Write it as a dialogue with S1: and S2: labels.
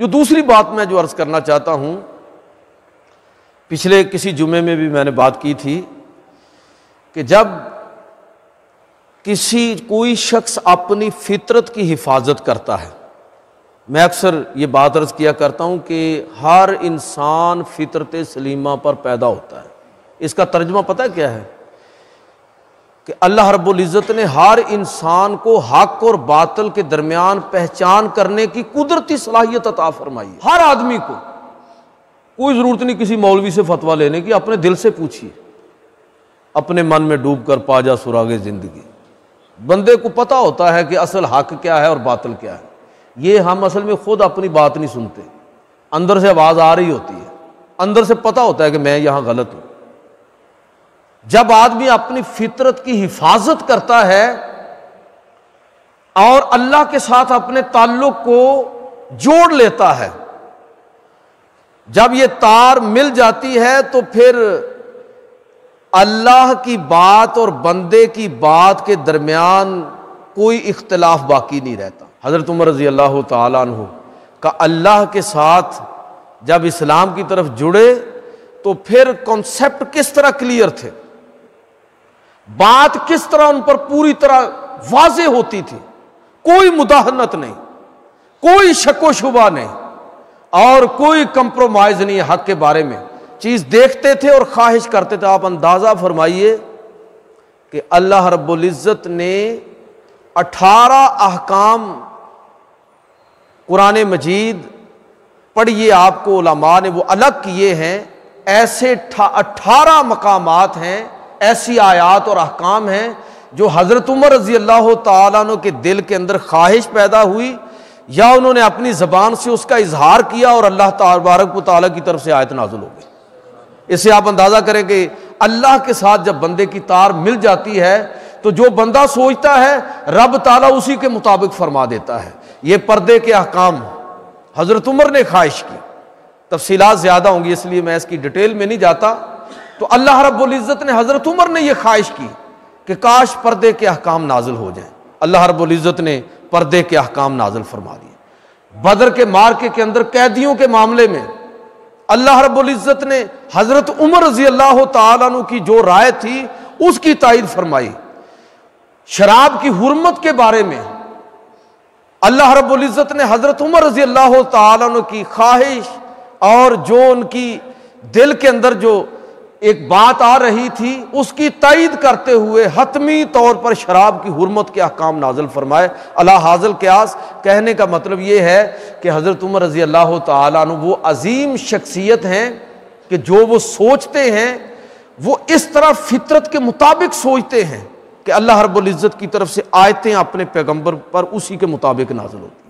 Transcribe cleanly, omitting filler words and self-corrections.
S1: جو دوسری بات میں جو عرض کرنا چاہتا ہوں، پچھلے کسی جمعے میں بھی میں نے بات کی تھی کہ جب کوئی شخص اپنی فطرت کی حفاظت کرتا ہے، میں اکثر یہ بات عرض کیا کرتا ہوں کہ ہر انسان فطرت سلیمہ پر پیدا ہوتا ہے۔ اس کا ترجمہ پتہ کیا ہے؟ کہ اللہ رب العزت نے ہر انسان کو حق اور باطل کے درمیان پہچان کرنے کی قدرتی صلاحیت عطا فرمائی ہے۔ ہر آدمی کو، کوئی ضرورت نہیں کسی مولوی سے فتویٰ لینے کی، اپنے دل سے پوچھیے، اپنے من میں ڈوب کر پا جا سراغ زندگی۔ بندے کو پتہ ہوتا ہے کہ اصل حق کیا ہے اور باطل کیا ہے۔ یہ ہم اصل میں خود اپنی بات نہیں سنتے، اندر سے آواز آ رہی ہوتی ہے، اندر سے پتہ ہوتا ہے کہ میں یہاں غلط ہوں۔ جب آدمی اپنی فطرت کی حفاظت کرتا ہے اور اللہ کے ساتھ اپنے تعلق کو جوڑ لیتا ہے، جب یہ تار مل جاتی ہے تو پھر اللہ کی بات اور بندے کی بات کے درمیان کوئی اختلاف باقی نہیں رہتا۔ حضرت عمر رضی اللہ تعالیٰ عنہ کا اللہ کے ساتھ جب اسلام کی طرف جڑے تو پھر کنسیپٹ کس طرح کلیئر تھے، بات کس طرح ان پر پوری طرح واضح ہوتی تھی، کوئی مداہنت نہیں، کوئی شک و شبہ نہیں اور کوئی کمپرومائز نہیں حق کے بارے میں، چیز دیکھتے تھے اور خواہش کرتے تھے۔ آپ اندازہ فرمائیے کہ اللہ رب العزت نے 18 احکام قرآن مجید پڑھیے، آپ کو علماء نے وہ الگ کیے ہیں، ایسے 18 مقامات ہیں، ایسی آیات اور احکام ہیں جو حضرت عمر رضی اللہ تعالیٰ عنہ کے دل کے اندر خواہش پیدا ہوئی یا انہوں نے اپنی زبان سے اس کا اظہار کیا اور اللہ تبارک و تعالیٰ کی طرف سے آیت نازل ہو گئی۔ اس سے آپ اندازہ کریں کہ اللہ کے ساتھ جب بندے کی تار مل جاتی ہے تو جو بندہ سوچتا ہے رب تعالیٰ اسی کے مطابق فرما دیتا ہے۔ یہ پردے کے احکام حضرت عمر نے خواہش کی، تفصیلات زیادہ ہوں گی اس لیے میں اس کی ڈیٹیل میں نہیں جاتا، تو اللہ رب العزت نے حضرت عمر نے یہ خواہش کی کہ کاش پردے کے احکام نازل ہو جائیں۔ اللہ رب العزت نے پردے کے احکام نازل فرما دیے۔ بدر کے معرکے کے اندر قیدیوں کے معاملے میں اللہ رب العزت نے حضرت عمر رضی اللہ تعالیٰ عنہ کی جو رائے تھی اس کی تائید فرمائی۔ شراب کی حرمت کے بارے میں اللہ رب العزت نے حضرت عمر رضی اللہ تعالیٰ عنہ کی خواہش اور جو ان کی دل کے اندر جو ایک بات آ رہی تھی اس کی تائید کرتے ہوئے حتمی طور پر شراب کی حرمت کے احکام نازل فرمائے۔ علی حاصل قیاس کہنے کا مطلب یہ ہے کہ حضرت عمر رضی اللہ تعالیٰ عنہ وہ عظیم شخصیت ہیں کہ جو وہ سوچتے ہیں وہ اس طرح فطرت کے مطابق سوچتے ہیں کہ اللہ رب العزت کی طرف سے آیتیں اپنے پیغمبر پر اسی کے مطابق نازل ہوتی ہیں۔